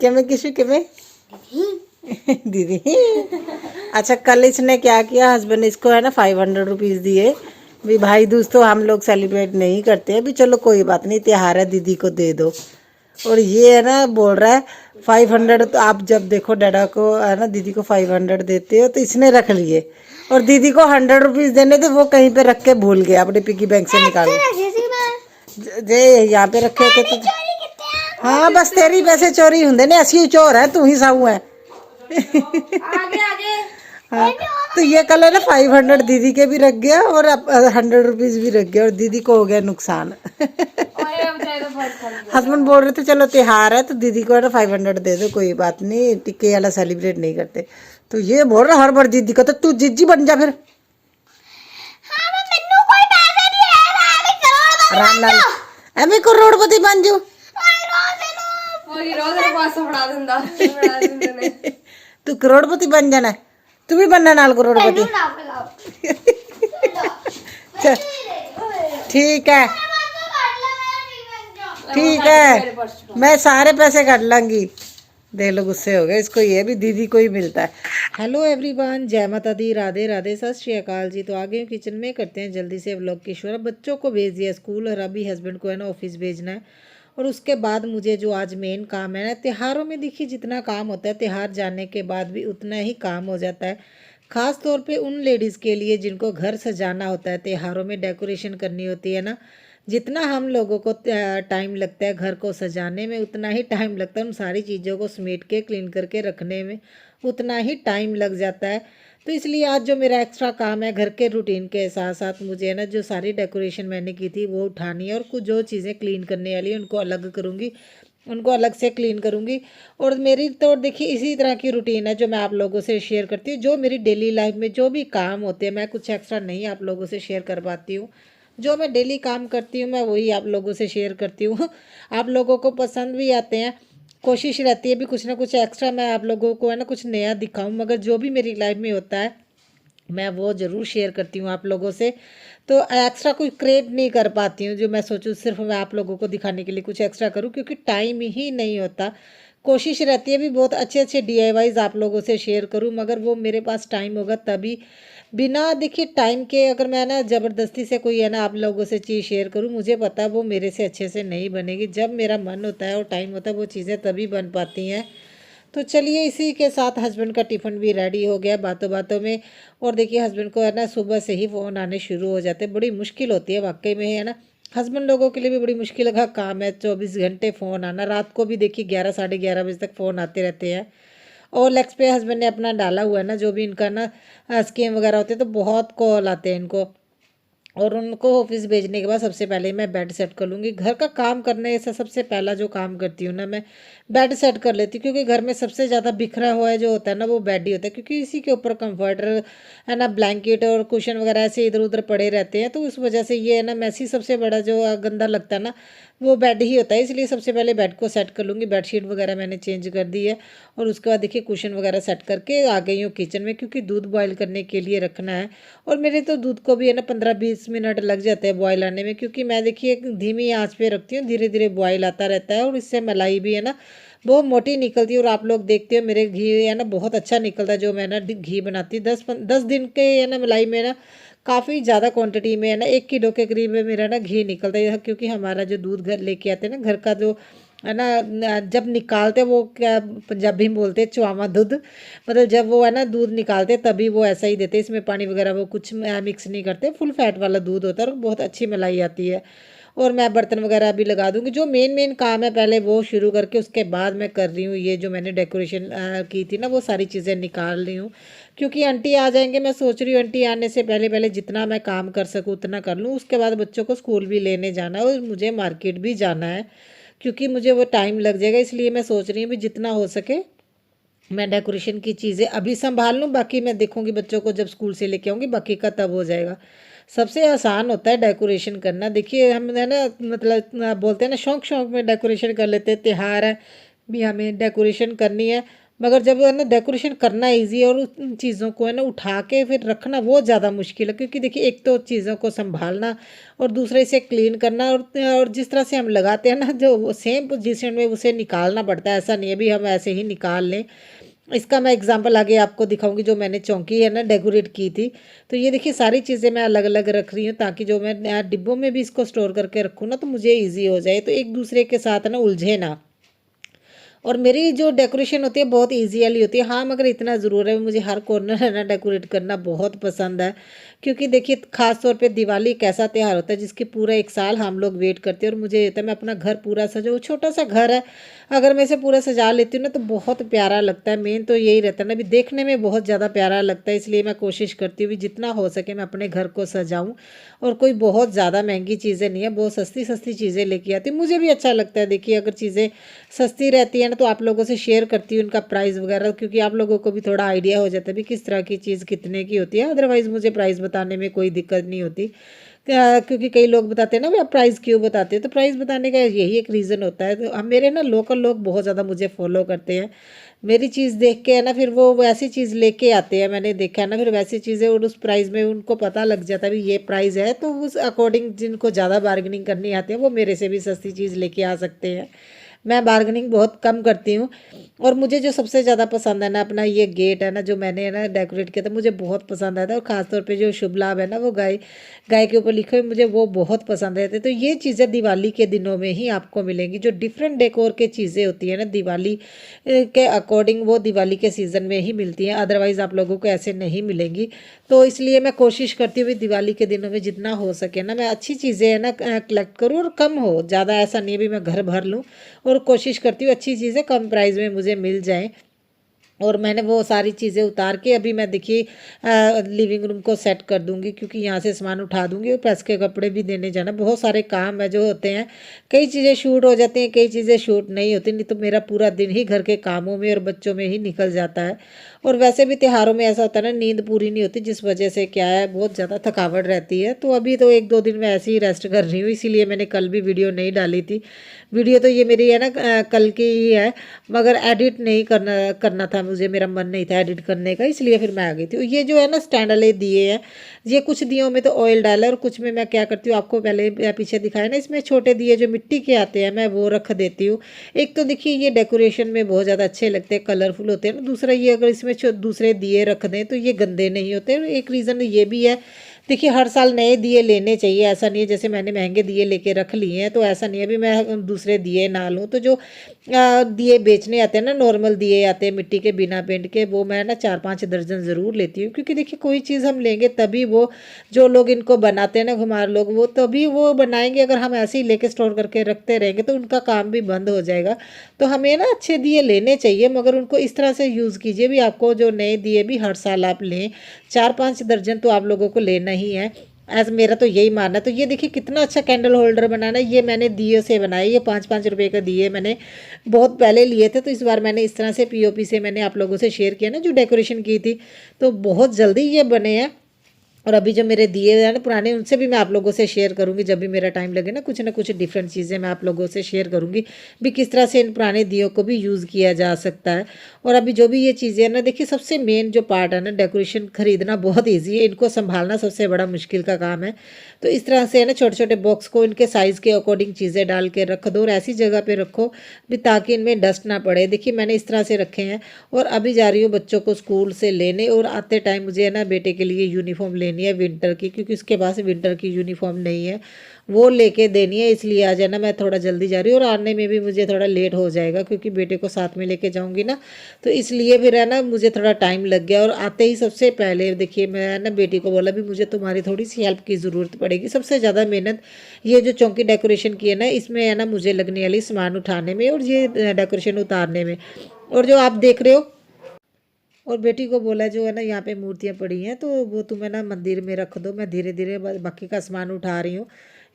किमें किशु किमें दीदी। अच्छा कल इसने क्या किया, हस्बैंड इसको है ना 500 रुपीज़ दिए भी, भाई दूज तो हम लोग सेलिब्रेट नहीं करते हैं भी, चलो कोई बात नहीं त्योहार है दीदी को दे दो। और ये है ना बोल रहा है 500, तो आप जब देखो डैडा को है ना दीदी को 500 देते हो, तो इसने रख लिए और दीदी को 100 रुपीज़ देने थे, वो कहीं पे रख के भूल गया अपने पिगी बैंक से निकाल जे यहाँ पे रखे थे तो। हाँ बस तेरी पैसे चोरी होंगे ने, असली चोर है तू ही साहू है। हाँ तो ये कल है ना 500 दीदी के भी रख गया और 100 रुपीज़ भी रख गया और दीदी को हो गया नुकसान। हस्बैंड बोल रहे थे चलो त्योहार है तो दीदी को है ना 500 दे दो, कोई बात नहीं टिक्के वाला सेलिब्रेट नहीं करते। तो ये बोल रहा हर बार दीदी को, तो तू जीजी बन जा फिर आराम नाल, एवं करोड़पति बन जू। तू करोड़पति बन जाना, तू भी बनना नाल करोड़पति। चल ठीक है ठीक है, मैं सारे पैसे काट लांगी। देख लो गुस्से हो गए इसको, ये भी दीदी को ही मिलता है। हेलो एवरीवन, जय माता दी, राधे राधे, सत श्री अकाल जी। तो आगे हम किचन में करते हैं जल्दी से व्लॉग की शुरुआत। बच्चों को भेज दिया स्कूल और अभी हस्बैंड को है ना ऑफिस भेजना है। और उसके बाद मुझे जो आज मेन काम है ना, त्योहारों में देखिए जितना काम होता है त्योहार जाने के बाद भी उतना ही काम हो जाता है। ख़ास तौर पे उन लेडीज़ के लिए जिनको घर सजाना होता है, त्योहारों में डेकोरेशन करनी होती है ना, जितना हम लोगों को टाइम लगता है घर को सजाने में, उतना ही टाइम लगता है उन सारी चीज़ों को समेट के क्लीन करके रखने में, उतना ही टाइम लग जाता है। तो इसलिए आज जो मेरा एक्स्ट्रा काम है घर के रूटीन के साथ साथ, मुझे ना जो सारी डेकोरेशन मैंने की थी वो उठानी है और कुछ जो चीज़ें क्लीन करने वाली हैं उनको अलग करूँगी, उनको अलग से क्लीन करूँगी। और मेरी तो देखिए इसी तरह की रूटीन है जो मैं आप लोगों से शेयर करती हूँ। जो मेरी डेली लाइफ में जो भी काम होते हैं मैं कुछ एक्स्ट्रा नहीं आप लोगों से शेयर कर पाती हूँ। जो मैं डेली काम करती हूँ मैं वही आप लोगों से शेयर करती हूँ। आप लोगों को पसंद भी आते हैं, कोशिश रहती है भी कुछ ना कुछ एक्स्ट्रा मैं आप लोगों को है ना कुछ नया दिखाऊं, मगर जो भी मेरी लाइफ में होता है मैं वो ज़रूर शेयर करती हूँ आप लोगों से। तो एक्स्ट्रा कुछ क्रिएट नहीं कर पाती हूँ जो मैं सोचूं सिर्फ मैं आप लोगों को दिखाने के लिए कुछ एक्स्ट्रा करूँ, क्योंकि टाइम ही नहीं होता। कोशिश रहती है भी बहुत अच्छे अच्छे DIYs आप लोगों से शेयर करूँ, मगर वो मेरे पास टाइम होगा तभी। बिना देखिए टाइम के अगर मैं ना ज़बरदस्ती से कोई है ना आप लोगों से चीज़ शेयर करूँ, मुझे पता है वो मेरे से अच्छे से नहीं बनेगी। जब मेरा मन होता है और टाइम होता है वो चीज़ें तभी बन पाती हैं। तो चलिए इसी के साथ हस्बैंड का टिफ़िन भी रेडी हो गया बातों बातों में। और देखिए हस्बैंड को है ना सुबह से ही फ़ोन आने शुरू हो जाते हैं, बड़ी मुश्किल होती है वाकई में है ना। हस्बैंड लोगों के लिए भी बड़ी मुश्किल का काम है 24 घंटे फ़ोन आना। रात को भी देखिए 11 साढ़े 11 बजे तक फ़ोन आते रहते हैं। और लेक्स पे हस्बैंड ने अपना डाला हुआ है ना जो भी इनका ना स्कीम वगैरह होती है, तो बहुत कॉल आते हैं इनको। और उनको ऑफिस भेजने के बाद सबसे पहले मैं बेड सेट कर लूँगी। घर का काम करने से सबसे पहला जो काम करती हूँ ना मैं बेड सेट कर लेती हूँ, क्योंकि घर में सबसे ज़्यादा बिखरा हुआ है जो होता है ना वो बेड ही होता है, क्योंकि इसी के ऊपर कंफर्टर है ना, ब्लैंकेट और कुशन वगैरह ऐसे इधर उधर पड़े रहते हैं। तो उस वजह से ये है ना मैसी सबसे बड़ा जो गंदा लगता है ना वो बेड ही होता है। इसलिए सबसे पहले बेड को सेट कर लूँगी। बेडशीट वगैरह मैंने चेंज कर दी है और उसके बाद देखिए कुशन वगैरह सेट करके आ गई हूँ किचन में, क्योंकि दूध बॉयल करने के लिए रखना है। और मेरे तो दूध को भी है ना 15-20 मिनट लग जाते हैं बॉयल आने में, क्योंकि मैं देखिए धीमी आंच पे रखती हूँ, धीरे धीरे बॉयल आता रहता है और इससे मलाई भी है ना बहुत मोटी निकलती है। और आप लोग देखते हो मेरे घी है ना बहुत अच्छा निकलता है जो मैं ना घी बनाती हूँ। 10 दिन के है ना मलाई में ना काफ़ी ज़्यादा क्वांटिटी में है ना 1 किलो के करीब में मेरा ना घी निकलता है, क्योंकि हमारा जो दूध घर लेके आते हैं ना घर का जो है ना जब निकालते वो क्या पंजाबी में बोलते हैं चुआवा दूध, मतलब जब वो है ना दूध निकालते तभी वो ऐसा ही देते, इसमें पानी वगैरह वो कुछ मिक्स नहीं करते, फुल फैट वाला दूध होता है और बहुत अच्छी मलाई आती है। और मैं बर्तन वगैरह भी लगा दूंगी। जो मेन काम है पहले वो शुरू करके उसके बाद मैं कर रही हूँ ये जो मैंने डेकोरेशन की थी ना वो सारी चीज़ें निकाल रही हूँ, क्योंकि आंटी आ जाएंगे। मैं सोच रही हूँ आंटी आने से पहले पहले जितना मैं काम कर सकूँ उतना कर लूँ। उसके बाद बच्चों को स्कूल भी लेने जाना है और मुझे मार्केट भी जाना है, क्योंकि मुझे वो टाइम लग जाएगा। इसलिए मैं सोच रही हूँ भी जितना हो सके मैं डेकोरेशन की चीज़ें अभी संभाल लूँ, बाकी मैं देखूँगी बच्चों को जब स्कूल से लेके आऊँगी, बाकी का तब हो जाएगा। सबसे आसान होता है डेकोरेशन करना। देखिए हम है ना मतलब बोलते हैं ना शौक शौक में डेकोरेशन कर लेते हैं, त्यौहार है भी हमें डेकोरेशन करनी है, मगर जब है ना डेकोरेशन करना इजी है और उन चीज़ों को है ना उठा के फिर रखना वो ज़्यादा मुश्किल है, क्योंकि देखिए एक तो चीज़ों को संभालना और दूसरे से क्लीन करना, और जिस तरह से हम लगाते हैं ना जो वो सेम पोजीशन में उसे निकालना पड़ता है, ऐसा नहीं है भी हम ऐसे ही निकाल लें। इसका मैं एग्जांपल आगे आपको दिखाऊंगी, जो मैंने चौकी है ना डेकोरेट की थी। तो ये देखिए सारी चीज़ें मैं अलग अलग रख रही हूँ ताकि जो मैं डिब्बों में भी इसको स्टोर करके रखूँ ना तो मुझे ईजी हो जाए, तो एक दूसरे के साथ ना उलझे ना। और मेरी जो डेकोरेशन होती है बहुत इजी वाली होती है। हाँ, मगर इतना ज़रूर है मुझे हर कॉर्नर है ना डेकोरेट करना बहुत पसंद है, क्योंकि देखिए ख़ास तौर पे दिवाली एक ऐसा त्यौहार होता है जिसकी पूरा एक साल हम लोग वेट करते हैं, और मुझे ये होता है मैं अपना घर पूरा सजाऊँ। छोटा सा घर है, अगर मैं इसे पूरा सजा लेती हूँ ना तो बहुत प्यारा लगता है। मेन तो यही रहता है ना, भी देखने में बहुत ज़्यादा प्यारा लगता है, इसलिए मैं कोशिश करती हूँ भी जितना हो सके मैं अपने घर को सजाऊँ। और कोई बहुत ज़्यादा महंगी चीज़ें नहीं है, बहुत सस्ती सस्ती चीज़ें लेके आती हूँ। मुझे भी अच्छा लगता है देखिए अगर चीज़ें सस्ती रहती है ना तो आप लोगों से शेयर करती हूँ उनका प्राइस वगैरह, क्योंकि आप लोगों को भी थोड़ा आइडिया हो जाता है भी किस तरह की चीज़ कितने की होती है। अदरवाइज़ मुझे प्राइस बताने में कोई दिक्कत नहीं होती, क्योंकि कई लोग बताते हैं ना भी आप प्राइस क्यों बताते हो, तो प्राइस बताने का यही एक रीज़न होता है। तो हम मेरे ना लोकल लोग बहुत ज़्यादा मुझे फॉलो करते हैं, मेरी चीज़ देख के है ना फिर वो वैसी चीज़ लेके आते हैं। मैंने देखा है ना फिर वैसी चीज़ें, और उस प्राइस में उनको पता लग जाता है भी ये प्राइस है, तो उस अकॉर्डिंग जिनको ज़्यादा बार्गेनिंग करनी आती है वो मेरे से भी सस्ती चीज़ लेके आ सकते हैं। मैं बार्गेनिंग बहुत कम करती हूँ। और मुझे जो सबसे ज़्यादा पसंद है ना अपना ये गेट है ना जो मैंने है ना डेकोरेट किया था, मुझे बहुत पसंद आया था। और ख़ासतौर पे जो शुभ लाभ है ना वो गाय गाय के ऊपर लिखे हुए, मुझे वो बहुत पसंद आए थे। तो ये चीज़ें दिवाली के दिनों में ही आपको मिलेंगी, जो डिफरेंट डेकोर के चीज़ें होती हैं ना दिवाली के अकॉर्डिंग, वो दिवाली के सीज़न में ही मिलती हैं, अदरवाइज़ आप लोगों को ऐसे नहीं मिलेंगी। तो इसलिए मैं कोशिश करती हूँ भी दिवाली के दिनों में जितना हो सके ना मैं अच्छी चीज़ें है ना कलेक्ट करूँ, और कम हो ज़्यादा, ऐसा नहीं है भी मैं घर भर लूँ। और कोशिश करती हूँ अच्छी चीज़ें कम प्राइस में मुझे मिल जाएँ। और मैंने वो सारी चीज़ें उतार के अभी मैं देखिए लिविंग रूम को सेट कर दूंगी, क्योंकि यहाँ से सामान उठा दूंगी और प्रेस के कपड़े भी देने जाना, बहुत सारे काम है जो होते हैं। कई चीज़ें शूट हो जाती हैं, कई चीज़ें शूट नहीं होती, नहीं तो मेरा पूरा दिन ही घर के कामों में और बच्चों में ही निकल जाता है। और वैसे भी त्योहारों में ऐसा होता है ना नींद पूरी नहीं होती, जिस वजह से क्या है बहुत ज़्यादा थकावट रहती है। तो अभी तो एक दो दिन मैं ऐसे ही रेस्ट कर रही हूँ, इसीलिए मैंने कल भी वीडियो नहीं डाली थी। वीडियो तो ये मेरी है ना कल की ही है, मगर एडिट नहीं करना करना था मुझे, मेरा मन नहीं था एडिट करने का, इसलिए फिर मैं आ गई थी। ये जो है ना स्टैंड वाले दिए हैं, ये कुछ दियों में तो ऑयल डाला है और कुछ में मैं क्या करती हूँ आपको पहले पीछे दिखाया ना, इसमें छोटे दिए जो मिट्टी के आते हैं मैं वो रख देती हूँ। एक तो देखिए ये डेकोरेशन में बहुत ज़्यादा अच्छे लगते हैं, कलरफुल होते हैं ना। दूसरा ये अगर इसमें दूसरे दिए रख दें तो ये गंदे नहीं होते। एक रीज़न ये भी है, देखिए हर साल नए दिए लेने चाहिए, ऐसा नहीं है जैसे मैंने महंगे दिए लेके रख लिए हैं तो ऐसा नहीं है भी मैं दूसरे दिए ना लूँ। तो जो दिए बेचने आते हैं ना, नॉर्मल दिए आते हैं मिट्टी के बिना पेंट के, वो मैं ना 4-5 दर्जन ज़रूर लेती हूँ, क्योंकि देखिए कोई चीज़ हम लेंगे तभी वो जो लोग इनको बनाते हैं ना घुमार लोग, वो तभी वो बनाएंगे। अगर हम ऐसे ही लेके स्टोर करके रखते रहेंगे तो उनका काम भी बंद हो जाएगा। तो हमें ना अच्छे दिए लेने चाहिए, मगर उनको इस तरह से यूज़ कीजिए भी आपको जो नए दिए भी हर साल आप लें, 4-5 दर्जन तो आप लोगों को लेना ही है। ऐसा मेरा तो यही मानना है। तो ये देखिए कितना अच्छा कैंडल होल्डर बनाना है, ये मैंने दिए से बनाया। ये 5-5 रुपए का दिए मैंने बहुत पहले लिए थे, तो इस बार मैंने इस तरह से पीओपी से मैंने आप लोगों से शेयर किया ना जो डेकोरेशन की थी, तो बहुत जल्दी ये बने हैं। और अभी जो मेरे दिए हैं ना पुराने, उनसे भी मैं आप लोगों से शेयर करूंगी, जब भी मेरा टाइम लगे ना कुछ डिफरेंट चीज़ें मैं आप लोगों से शेयर करूंगी भी किस तरह से इन पुराने दियों को भी यूज़ किया जा सकता है। और अभी जो भी ये चीज़ें हैं ना, देखिए सबसे मेन जो पार्ट है ना, डेकोरेशन खरीदना बहुत ईजी है, इनको संभालना सबसे बड़ा मुश्किल का काम है। तो इस तरह से है ना छोटे छोटे बॉक्स को इनके साइज़ के अकॉर्डिंग चीज़ें डाल के रख दो, और ऐसी जगह पे रखो भी ताकि इनमें डस्ट ना पड़े। देखिए मैंने इस तरह से रखे हैं। और अभी जा रही हूँ बच्चों को स्कूल से लेने, और आते टाइम मुझे है ना बेटे के लिए यूनिफॉर्म लेनी है विंटर की, क्योंकि उसके पास विंटर की यूनिफॉर्म नहीं है, वो लेके देनी है। इसलिए आज है ना मैं थोड़ा जल्दी जा रही हूँ, और आने में भी मुझे थोड़ा लेट हो जाएगा क्योंकि बेटे को साथ में लेके जाऊँगी ना, तो इसलिए फिर है ना मुझे थोड़ा टाइम लग गया। और आते ही सबसे पहले देखिए मैं ना बेटी को बोला भी मुझे तुम्हारी थोड़ी सी हेल्प की ज़रूरत पड़ेगी। सबसे ज़्यादा मेहनत ये जो चौकी डेकोरेशन की है ना इसमें है ना मुझे लगने वाली सामान उठाने में और ये डेकोरेशन उतारने में। और जो आप देख रहे हो, और बेटी को बोला जो है ना यहाँ पे मूर्तियाँ पड़ी हैं तो वो तुम है ना मंदिर में रख दो, मैं धीरे धीरे बाकी का सामान उठा रही हूँ।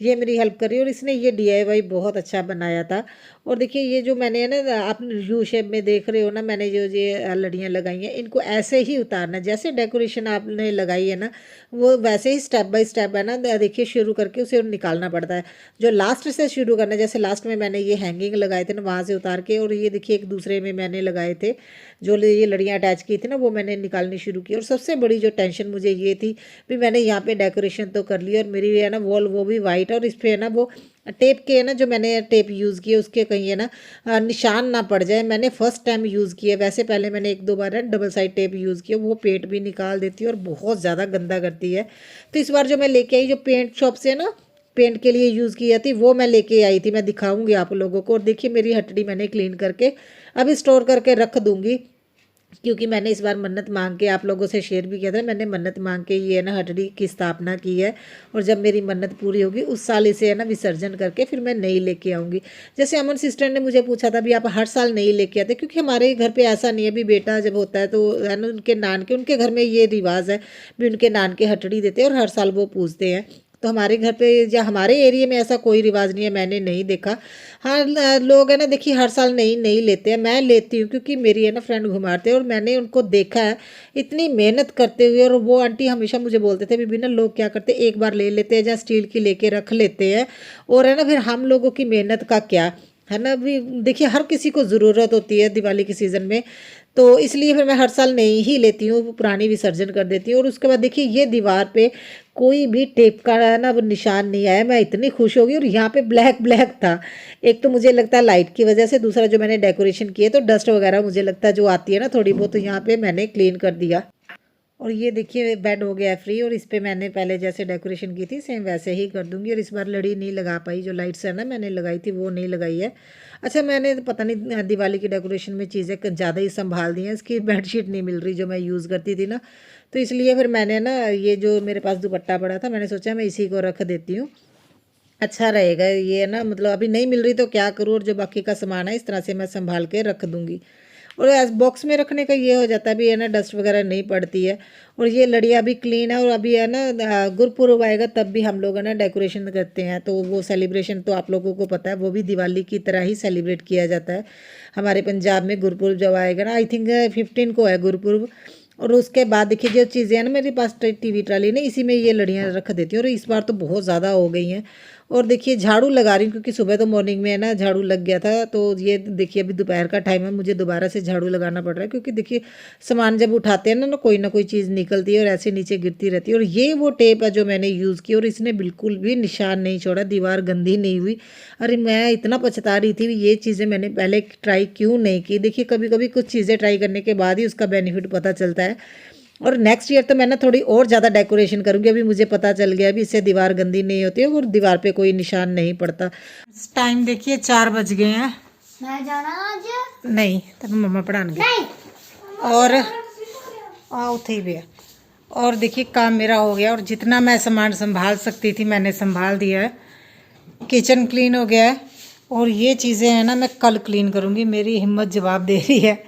ये मेरी हेल्प कर रही है। और इसने ये DIY बहुत अच्छा बनाया था। और देखिए ये जो मैंने है ना, आप यू शेप में देख रहे हो ना, मैंने जो ये लड़ियाँ लगाई हैं, इनको ऐसे ही उतारना, जैसे डेकोरेशन आपने लगाई है ना वो वैसे ही स्टेप बाय स्टेप है ना, देखिए शुरू करके उसे निकालना पड़ता है। जो लास्ट से शुरू करना है, जैसे लास्ट में मैंने ये हैंगिंग लगाए थे ना वहाँ से उतार के, और ये देखिए एक दूसरे में मैंने लगाए थे जो ये लड़ियाँ अटैच की थी ना, वो मैंने निकालनी शुरू की। और सबसे बड़ी जो टेंशन मुझे ये थी भी, मैंने यहाँ पे डेकोरेशन तो कर ली और मेरी है ना वॉल वो भी वाइट है, और इस पर है ना वो टेप के है ना, जो मैंने टेप यूज़ किए उसके कहीं है ना निशान ना पड़ जाए। मैंने फर्स्ट टाइम यूज़ किया, वैसे पहले मैंने एक दो बार है डबल साइड टेप यूज़ किया, वो पेंट भी निकाल देती है और बहुत ज़्यादा गंदा करती है। तो इस बार जो मैं लेके आई, जो पेंट शॉप से ना पेंट के लिए यूज़ किया थी, वो मैं लेके आई थी, मैं दिखाऊंगी आप लोगों को। और देखिए मेरी हटड़ी मैंने क्लीन करके अभी स्टोर करके रख दूँगी, क्योंकि मैंने इस बार मन्नत मांग के आप लोगों से शेयर भी किया था। मैंने मन्नत मांग के ये है ना हटड़ी की स्थापना की है, और जब मेरी मन्नत पूरी होगी उस साल इसे है ना विसर्जन करके फिर मैं नई लेके आऊँगी। जैसे अमन सिस्टर ने मुझे पूछा था भी आप हर साल नई लेके आते, क्योंकि हमारे घर पे ऐसा नहीं है भी बेटा जब होता है तो है ना उनके नान के, उनके घर में ये रिवाज है भी उनके नान के हटड़ी देते हैं और हर साल वो पूछते हैं। तो हमारे घर पे या हमारे एरिया में ऐसा कोई रिवाज नहीं है, मैंने नहीं देखा। हाँ लोग है ना देखिए हर साल नई नई लेते हैं, मैं लेती हूँ क्योंकि मेरी है ना फ्रेंड घुमाते हैं और मैंने उनको देखा है इतनी मेहनत करते हुए। और वो आंटी हमेशा मुझे बोलते थे भी ना लोग क्या करते एक बार ले लेते हैं या स्टील की लेके रख लेते हैं, और है ना फिर हम लोगों की मेहनत का क्या है ना। भी देखिए हर किसी को ज़रूरत होती है दिवाली के सीज़न में, तो इसलिए फिर मैं हर साल नई ही लेती हूँ, पुरानी विसर्जन कर देती हूँ। और उसके बाद देखिए ये दीवार पे कोई भी टेप का ना वो निशान नहीं आया, मैं इतनी खुश हो गई। और यहाँ पे ब्लैक ब्लैक था, एक तो मुझे लगता है लाइट की वजह से, दूसरा जो मैंने डेकोरेशन किए तो डस्ट वगैरह मुझे लगता है जो आती है ना थोड़ी बहुत, तो यहाँ पे मैंने क्लीन कर दिया। और ये देखिए बेड हो गया फ्री, और इस पे मैंने पहले जैसे डेकोरेशन की थी सेम वैसे ही कर दूंगी। और इस बार लड़ी नहीं लगा पाई, जो लाइट्स है ना मैंने लगाई थी वो नहीं लगाई है। अच्छा मैंने पता नहीं दिवाली की डेकोरेशन में चीज़ें ज़्यादा ही संभाल दी हैं, इसकी बेडशीट नहीं मिल रही जो मैं यूज़ करती थी ना, तो इसलिए फिर मैंने ना ये जो मेरे पास दुपट्टा पड़ा था मैंने सोचा मैं इसी को रख देती हूँ, अच्छा रहेगा ये ना। मतलब अभी नहीं मिल रही तो क्या करूँ, और जो बाकी का सामान है इस तरह से मैं संभाल के रख दूँगी। और एज बॉक्स में रखने का ये हो जाता है भी है ना डस्ट वगैरह नहीं पड़ती है। और ये लड़ियाँ भी क्लीन है। और अभी है ना गुरपुरब आएगा तब भी हम लोग है ना डेकोरेशन करते हैं, तो वो सेलिब्रेशन तो आप लोगों को पता है वो भी दिवाली की तरह ही सेलिब्रेट किया जाता है हमारे पंजाब में। गुरपुरब जब आएगा ना, आई थिंक 15 को है गुरपुरब। और उसके बाद देखिए जो चीज़ें हैं ना मेरे पास टीवी ट्राली ने इसी में ये लड़ियाँ रख देती हूँ, और इस बार तो बहुत ज़्यादा हो गई हैं। और देखिए झाड़ू लगा रही हूँ क्योंकि सुबह तो मॉर्निंग में है ना झाड़ू लग गया था, तो ये देखिए अभी दोपहर का टाइम है, मुझे दोबारा से झाड़ू लगाना पड़ रहा है, क्योंकि देखिए सामान जब उठाते हैं ना कोई चीज़ निकलती है और ऐसे नीचे गिरती रहती है। और ये वो टेप है जो मैंने यूज़ की, और इसने बिल्कुल भी निशान नहीं छोड़ा, दीवार गंदी नहीं हुई। अरे मैं इतना पछता रही थी ये चीज़ें मैंने पहले ट्राई क्यों नहीं की। देखिए कभी कभी कुछ चीज़ें ट्राई करने के बाद ही उसका बेनिफिट पता चलता है। और नेक्स्ट ईयर तो मैं ना थोड़ी और ज़्यादा डेकोरेशन करूँगी, अभी मुझे पता चल गया अभी इससे दीवार गंदी नहीं होती है और दीवार पे कोई निशान नहीं पड़ता। टाइम देखिए 4 बज गए हैं। मैं जाना आज नहीं तब मम्मा पढ़ाएंगे। और आओ थे भी। और देखिए काम मेरा हो गया, और जितना मैं सामान संभाल सकती थी मैंने संभाल दिया है। किचन क्लीन हो गया है, और ये चीज़ें हैं ना मैं कल क्लीन करूँगी। मेरी हिम्मत जवाब दे रही है,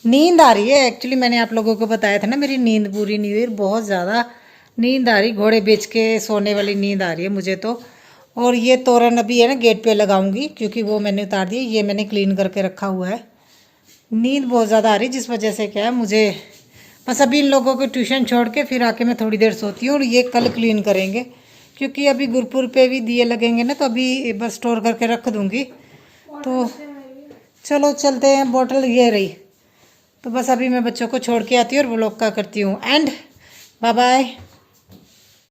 नींद आ रही है। एक्चुअली मैंने आप लोगों को बताया था ना मेरी नींद पूरी नहीं हुई, बहुत ज़्यादा नींद आ रही, घोड़े बेच के सोने वाली नींद आ रही है मुझे तो। और ये तोरण अभी है ना गेट पे लगाऊंगी, क्योंकि वो मैंने उतार दिया, ये मैंने क्लीन करके रखा हुआ है। नींद बहुत ज़्यादा आ रही जिस वजह से क्या है मुझे, बस अभी इन लोगों को ट्यूशन छोड़ के फिर आके मैं थोड़ी देर सोती हूँ। और ये कल क्लीन करेंगे, क्योंकि अभी गुरपुर पे भी दिए लगेंगे ना, तो अभी बस स्टोर करके रख दूँगी। तो चलो चलते हैं, बॉटल ये रही। तो बस अभी मैं बच्चों को छोड़ के आती हूँ और व्लॉग का करती हूँ एंड। Bye bye.